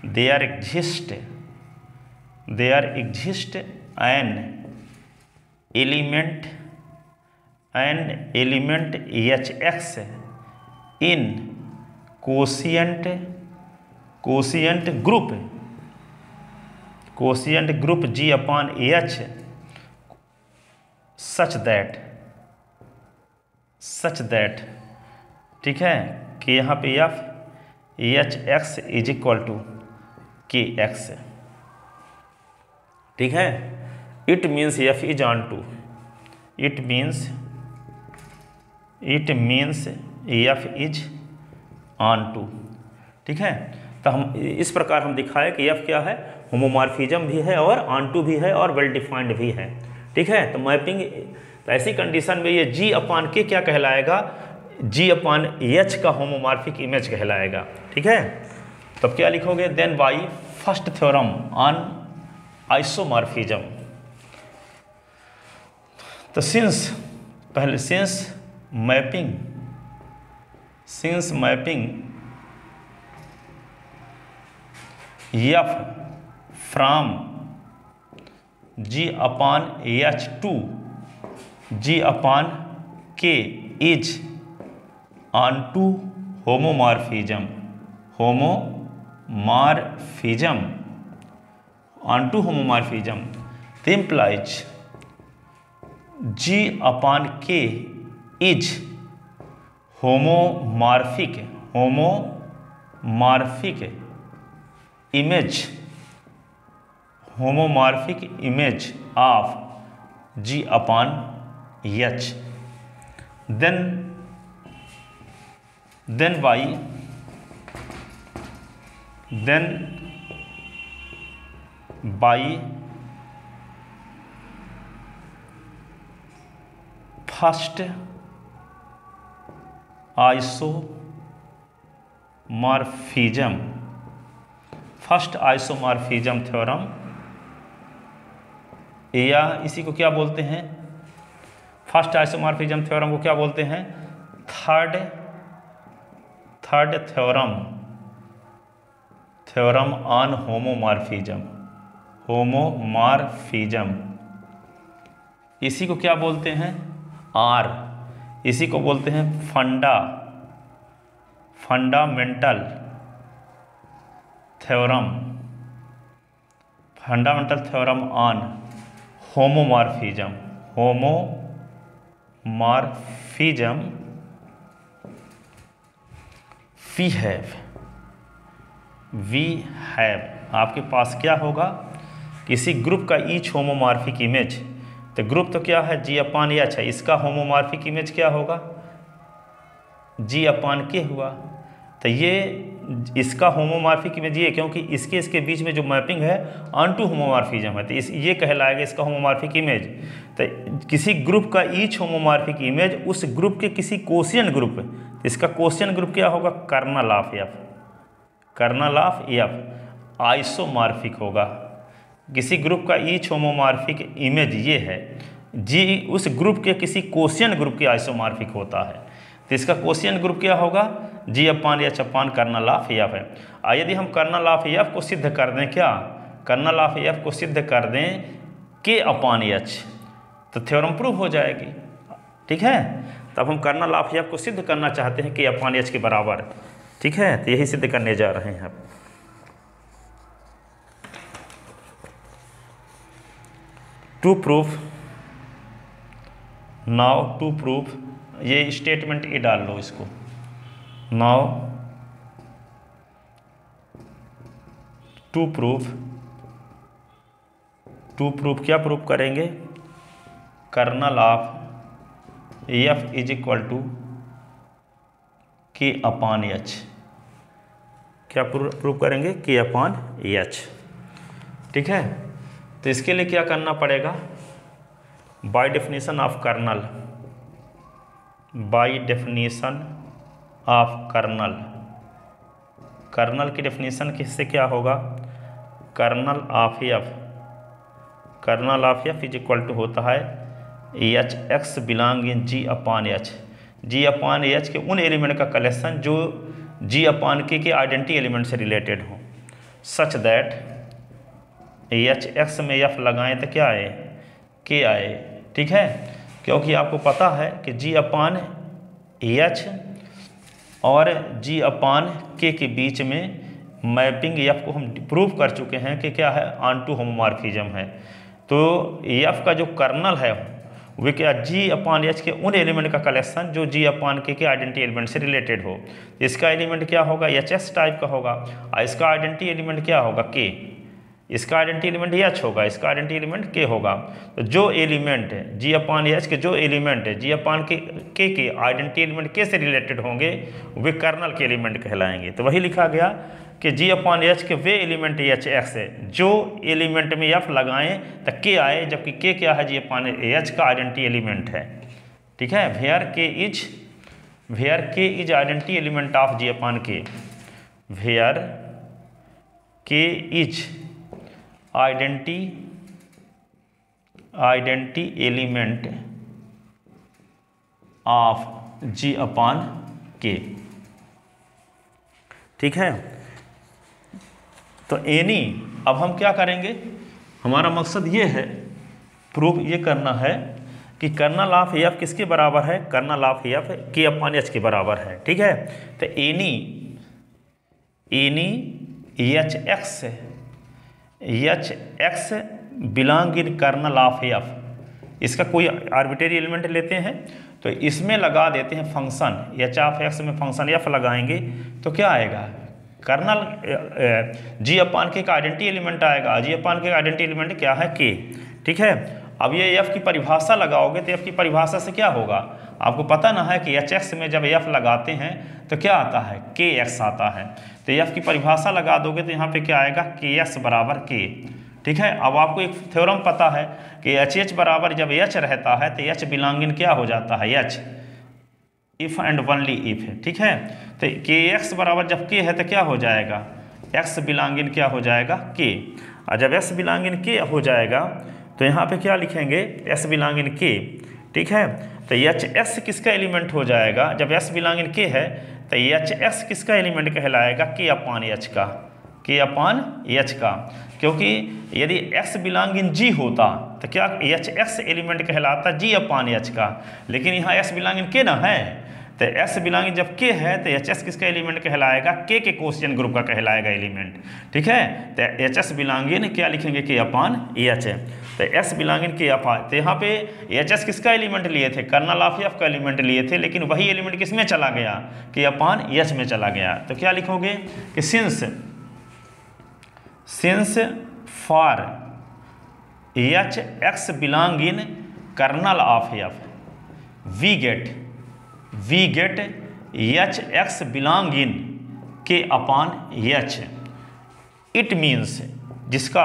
there exist an element Hx in quotient group G upon H such that ठीक है कि यहाँ पे Hx is equal to Kx, ठीक है। It means F is onto, it means F is onto, ठीक है। तो हम इस प्रकार हम दिखाए कि F क्या है, होमोमॉर्फिज्म भी है और ऑन टू भी है और वेल डिफाइंड भी है, ठीक है। तो मैपिंग, तो ऐसी कंडीशन में ये G अपॉन K क्या कहलाएगा, G अपॉन H का होमोमॉर्फिक इमेज कहलाएगा, ठीक है। तब क्या लिखोगे, then by first theorem on isomorphism. तो since mapping F from G upon H to G upon K is onto homomorphism that implies G upon K is homomorphic image of G upon H, then by first isomorphism theorem, या इसी को क्या बोलते हैं, first isomorphism theorem को क्या बोलते हैं, थर्ड थ्योरम ऑन होमोमॉर्फिज्म, इसी को क्या बोलते हैं, R, इसी को बोलते हैं fundamental theorem on homomorphism. We have आपके पास क्या होगा, किसी ग्रुप का ईच होमोमॉर्फिक इमेज, तो ग्रुप तो क्या है, G अपॉन H है, इसका होमोमॉर्फिक इमेज क्या होगा, G अपॉन K हुआ। तो ये इसका होमोमॉर्फिक इमेज ये, क्योंकि इसके बीच में जो मैपिंग है ऑनटू होमोमॉर्फिज्म है, तो ये कहलाएगा इसका होमोमॉर्फिक इमेज। तो किसी ग्रुप का ईच होमोमॉर्फिक इमेज उस ग्रुप के किसी कोशिएंट ग्रुप, तो इसका कोशिएंट ग्रुप क्या होगा, कर्नल ऑफ F आइसोमॉर्फिक होगा। किसी ग्रुप का ईच होमोमॉर्फिक इमेज ये है, G उस ग्रुप के किसी कोशिएंट ग्रुप के आइसोमॉर्फिक होता है, तो इसका कोशिएंट ग्रुप क्या होगा, G upon H upon kernel of F है। यदि हम कर्नल ऑफ F को सिद्ध कर दें, क्या कर्नल ऑफ F को सिद्ध कर दें K अपॉन H, तो थ्योरम प्रूव हो जाएगी, ठीक है। तब हम कर्नल ऑफ F को सिद्ध करना चाहते हैं K अपॉन H के बराबर, ठीक है। तो यही सिद्ध करने जा रहे हैं अब। टू प्रूफ ये स्टेटमेंट ये डाल लो इसको, नाउ टू प्रूफ क्या प्रूफ करेंगे, kernel of F is equal to K upon H, क्या प्रूफ करेंगे, K अपॉन H, ठीक है। तो इसके लिए क्या करना पड़ेगा, by definition of kernel kernel की डेफिनेशन किससे क्या होगा, kernel of F is equal to होता है H X belong in G upon H के उन एलिमेंट का कलेक्शन जो जी अपान के आइडेंटिटी एलिमेंट से रिलेटेड हो, सच दैट एच एक्स में एफ लगाएं तो क्या आए, के आए। ठीक है, क्योंकि आपको पता है कि जी अपान एच और जी अपान के बीच में मैपिंग एफ को हम प्रूव कर चुके हैं कि क्या है, ऑनटू होमोमॉर्फिज्म है। तो एफ का जो कर्नल है वे क्या, जी अपान एच के उन एलिमेंट का कलेक्शन जो जी अपान के आइडेंटिटी एलिमेंट से रिलेटेड हो। इसका एलिमेंट क्या होगा, एच एस टाइप का होगा, और इसका आइडेंटिटी एलिमेंट क्या होगा, के। इसका आइडेंटिटी एलिमेंट एच होगा, इसका आइडेंटिटी एलिमेंट के होगा। तो जो एलिमेंट है जी अपान एच के, जो एलिमेंट है जी अपान के आइडेंटिटी एलिमेंट के से रिलेटेड होंगे वे कर्नल के एलिमेंट कहलाएंगे। तो वही लिखा गया कि जी अपान एच के वे एलिमेंट एच एक्स है जो एलिमेंट में एफ लगाएं तो के आए, जबकि के क्या है, जी अपान एच का आइडेंटिटी एलिमेंट है। ठीक है, वेयर के is identity element of ji upon के, वेयर के is identity element of ji upon के। ठीक है, तो एनी, अब हम क्या करेंगे, हमारा मकसद ये है, प्रूफ ये करना है कि कर्नल ऑफ एफ किसके बराबर है, कर्नल ऑफ एफ के अपान एच के बराबर है। ठीक है, तो any H X belong in kernel of F, इसका कोई आर्बिट्रेरी एलिमेंट लेते हैं तो इसमें लगा देते हैं फंक्शन एच ऑफ एक्स में फंक्शन एफ लगाएंगे तो क्या आएगा, कर्नल जी अपान के आइडेंटिटी एलिमेंट आएगा। जी अपान के आइडेंटिटी एलिमेंट क्या है, के। ठीक है, अब ये एफ की परिभाषा लगाओगे तो एफ की परिभाषा से क्या होगा, आपको पता ना है कि एच एक्स में जब एफ लगाते हैं तो क्या आता है, के एक्स आता है। तो एफ की परिभाषा लगा दोगे तो यहाँ पे क्या आएगा, के एक्स बराबर के। ठीक है, अब आपको एक थ्योरम पता है कि एच एच बराबर जब एच रहता है तो एच बिलोंग इन क्या हो जाता है, H, if and only if. ठीक है, तो के एक्स बराबर जब के है तो क्या हो जाएगा, एक्स बिलोंग इन क्या हो जाएगा, के। और जब एक्स बिलोंग इन के हो जाएगा तो यहाँ पे क्या लिखेंगे, एस बिलोंग इन के। ठीक है, तो एच एस किसका एलिमेंट हो जाएगा, जब एस बिलोंग इन के है तो एच एस किसका एलिमेंट कहलाएगा, के अपान एच का, के अपान एच का। क्योंकि यदि एक्स बिलोंग इन जी होता तो क्या एच एक्स एलिमेंट कहलाता जी अपान एच का, लेकिन यहाँ एस बिलोंग इन के ना है, तो एस बिलोंग जब के है तो एच एस किसका एलिमेंट कहलाएगा, के क्वेश्चन ग्रुप का कहलाएगा एलिमेंट। ठीक है, तो एच एस बिलोंग इन क्या लिखेंगे, के अपान एच है, तो एस बिलोंग इन के अपान। तो यहाँ पे एच एस किसका एलिमेंट लिए थे, कर्नल ऑफ एफ का एलिमेंट लिए थे, लेकिन वही एलिमेंट किस में चला गया, के अपान एच में चला गया। तो क्या लिखोगे कि since for H X belong in kernel of F we get H X belong in K upon H, it means जिसका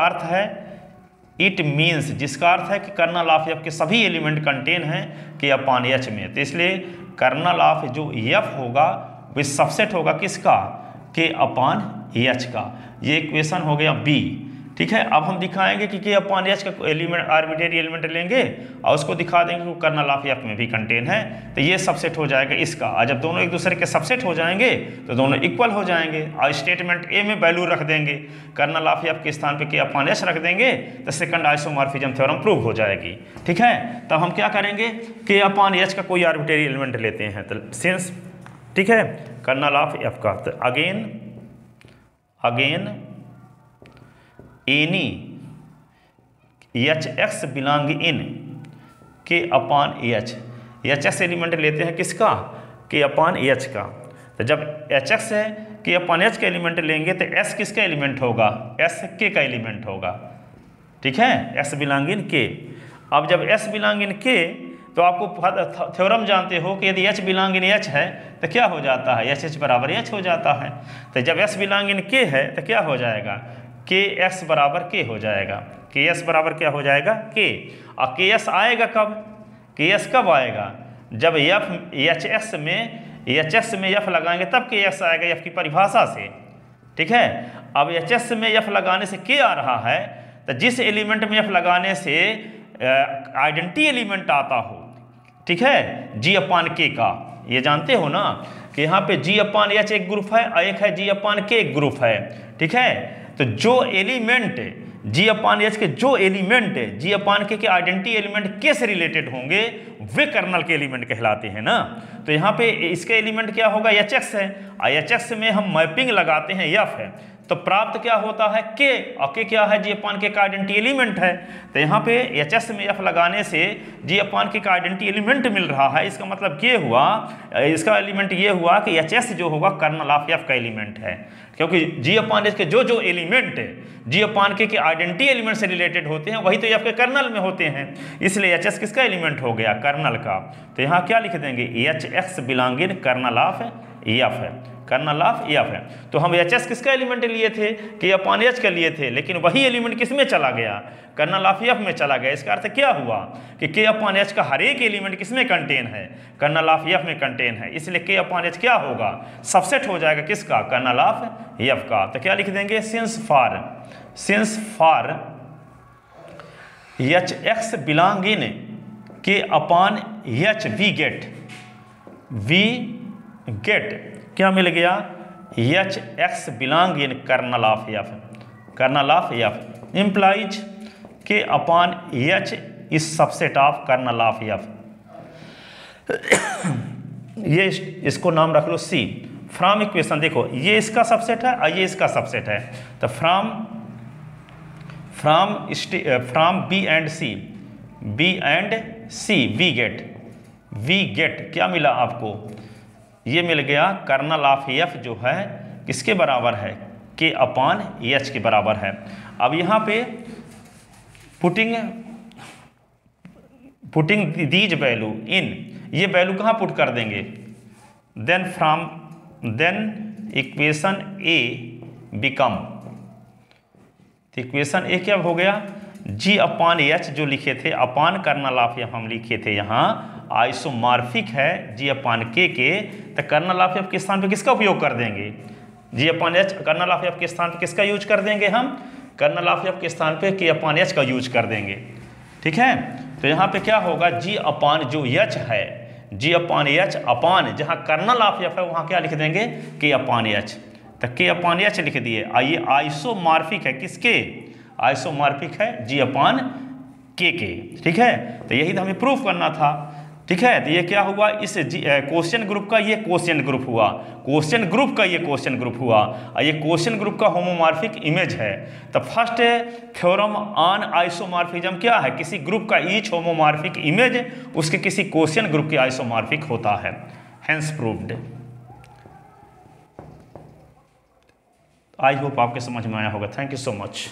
अर्थ है कि कर्नल ऑफ एफ के सभी एलिमेंट कंटेन हैं के अपान एच में। तो इसलिए कर्नल ऑफ जो एफ होगा वो सबसेट होगा किसका, के अपान एच का। ये इक्वेशन हो गया बी। ठीक है, अब हम दिखाएंगे कि के अपान एच का एलिमेंट आर्बिट्रेरी एलिमेंट लेंगे और उसको दिखा देंगे कि कर्नल ऑफ एफ में भी कंटेन है, तो ये सबसेट हो जाएगा इसका। और जब दोनों एक दूसरे के सबसेट हो जाएंगे तो दोनों इक्वल हो जाएंगे और स्टेटमेंट ए में वैल्यू रख देंगे, कर्नल ऑफ एफ के स्थान पे के अपान एच रख देंगे तो सेकंड आइसोमॉर्फिज्म थ्योरम प्रूव हो जाएगी। ठीक है, तब हम क्या करेंगे, के अपान एच का कोई आर्बिट्रेरी एलिमेंट लेते हैं तो सिंस, ठीक है, कर्नल ऑफ एफ का, तो again any H X belong in K upon H, H x element लेते हैं किसका, के अपान एच का। तो जब एच एक्स है के अपान एच का एलिमेंट लेंगे तो एस किसका एलिमेंट होगा, एस के का एलिमेंट होगा। ठीक है, एस बिलोंग इन के। अब जब एस बिलोंग इन के तो आपको थ्योरम जानते हो कि यदि एच बिलोंग इन एच है तो क्या हो जाता है, एच एच बराबर एच हो जाता है। तो जब एस बिलोंग इन के है तो क्या हो जाएगा, के एक्स बराबर के हो जाएगा, के एस बराबर क्या हो जाएगा, के। और के एस आएगा कब, के एस कब आएगा, जब एफ एच एस में एफ लगाएंगे तब के एस आएगा, एफ की परिभाषा से। ठीक है। अब HS में F लगाने से K आ रहा है, तो जिस एलिमेंट में F लगाने से आइडेंटिटी एलिमेंट आता हो, ठीक है, G/K का, ये जानते हो ना कि यहाँ पे G/H एक ग्रुप है और एक है G/K एक ग्रुप है, ठीक है। तो जो एलिमेंट G/H के जो एलिमेंट G/K के आइडेंटिटी एलिमेंट के से रिलेटेड होंगे वे कर्नल के एलिमेंट कहलाते हैं ना। तो यहाँ पे इसके एलिमेंट क्या होगा, HX है, और HX में हम मैपिंग लगाते हैं F है, तो प्राप्त क्या होता है K, और K क्या है, G/K का आइडेंटिटी एलिमेंट है। तो यहाँ पे HS में F लगाने से G/K का आइडेंटिटी एलिमेंट मिल रहा है, इसका मतलब ये हुआ, इसका एलिमेंट ये हुआ कि HS जो होगा कर्नल ऑफ F का एलिमेंट है, क्योंकि G/H के जो जो एलिमेंट G/K के आइडेंटिटी एलिमेंट से रिलेटेड होते हैं वही तो F के कर्नल में होते हैं, इसलिए HS किसका एलिमेंट हो गया, कर्नल का। तो यहाँ क्या लिख देंगे, HX belonging kernel of F है, कर्नल ऑफ F है। तो हम HS किसका एलिमेंट लिए थे, K/H का लिए थे, लेकिन वही एलिमेंट किस में चला गया, कर्नल ऑफ F में चला गया। इसका अर्थ क्या हुआ कि K/H का हर एक एलिमेंट किस में कंटेन है, कर्नल ऑफ F में कंटेन है, इसलिए K/H क्या होगा, सबसेट हो जाएगा किसका, कर्नल ऑफ F का। तो क्या लिख देंगे, since for HX belong in K/H we get क्या मिल गया, HX belong in kernel of F, kernel of F implies K/H is subset of kernel of F। ये इसको नाम रख लो C। फ्रॉम इक्वेशन देखो, ये इसका सबसेट है और ये इसका सबसेट है, तो from B and C we get क्या मिला आपको, ये मिल गया कर्नल ऑफ F जो है किसके बराबर है, K/H के बराबर है। अब यहाँ पे पुटिंग दीज वैल्यू इन, ये वैल्यू कहाँ पुट कर देंगे, then equation A become, equation A क्या हो गया, G/H जो लिखे थे अपान कर्नल ऑफ F हम लिखे थे, यहाँ आइसोमॉर्फिक है G/K के, तो कर्नल ऑफ F के स्थान पे किसका उपयोग कर देंगे, G/H, कर्नल ऑफ F के स्थान पे किसका यूज कर देंगे हम, कर्नल ऑफ F के स्थान पे K/H का यूज कर देंगे, ठीक है। तो यहाँ पे क्या होगा, G/ जो H है, G/H अपान जहाँ कर्नल ऑफ F है वहाँ क्या लिख देंगे, K/H, तो K/H लिख दिए। आइए आइसोमॉर्फिक है किसके, आइसोमॉर्फिक है G/K के, ठीक है। तो यही तो हमें प्रूफ करना था, ठीक है। तो ये क्या हुआ, इस क्वेश्चन ग्रुप का ये क्वेश्चन ग्रुप हुआ, क्वेश्चन ग्रुप का ये क्वेश्चन ग्रुप हुआ, और ये क्वेश्चन ग्रुप का होमोमॉर्फिक इमेज है। तो फर्स्ट थ्योरम ऑन आइसोमॉर्फिज्म क्या है, किसी ग्रुप का ईच होमोमॉर्फिक इमेज उसके किसी क्वेश्चन ग्रुप के आइसोमॉर्फिक होता है, हेंस प्रूव्ड। आई होप आपके समझ में आया होगा। Thank you so much.